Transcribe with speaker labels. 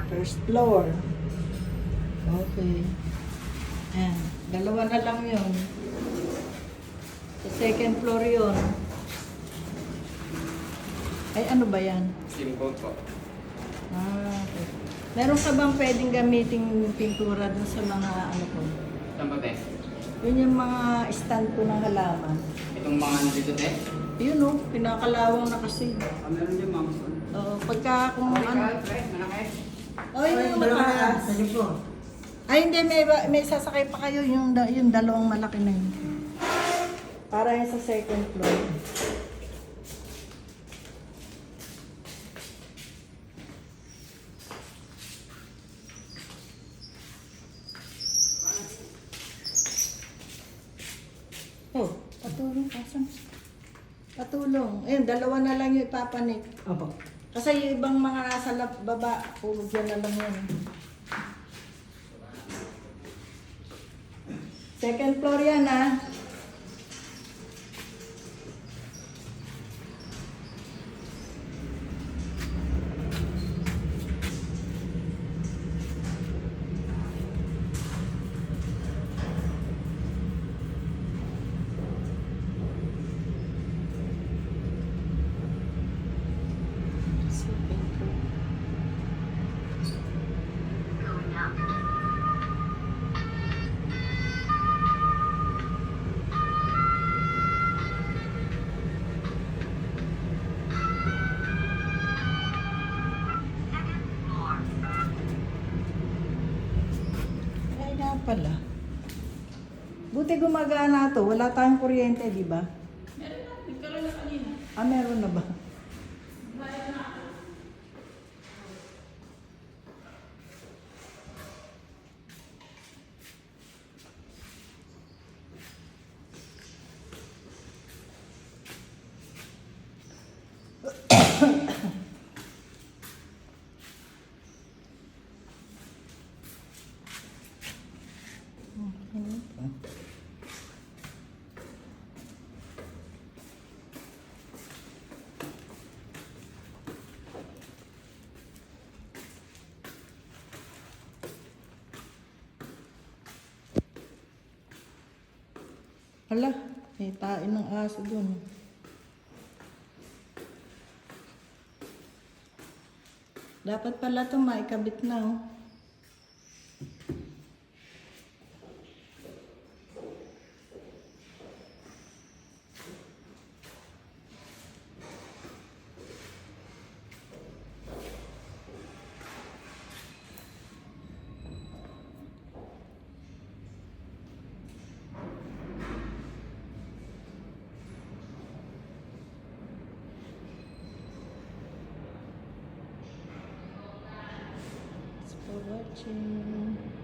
Speaker 1: First floor. Okay. Ayan. Dalawa na lang yun. Sa second floor yun. Ay, ano ba yan?
Speaker 2: Simple po.
Speaker 1: Okay. Meron ka bang pwedeng gamiting pintura dun sa mga ano ko?
Speaker 2: Saan ba, te?
Speaker 1: Yun yung mga stand ko ng halaman.
Speaker 2: Itong mga nandito, te?
Speaker 1: Yun o, pinakalawang na kasi.
Speaker 2: Meron yung ma'am.
Speaker 1: Oo, pagka kung ano...
Speaker 2: Pre, malaki.
Speaker 1: Oh, yun yung mataas. Ay, hindi, may sasakay pa kayo yung dalawang malaki na yun. Para yun sa second floor. Oh, patulong kasan. Patulong. Ayun, dalawa na lang yung ipapanik.
Speaker 3: Opo.
Speaker 1: Kasi yung ibang mga nasa baba, puro dyan na lang yan. Second floor yan, ah. Ay nga pala. Buti gumagana to. Wala tayong kuryente, di ba?
Speaker 4: Meron na, nagkaroon na kanina.
Speaker 1: Ah, meron na ba?
Speaker 4: Bayad na ako.
Speaker 1: Hala, may tain ng aso dun. Dapat pala ito maikabit na, oh. Thanks for watching.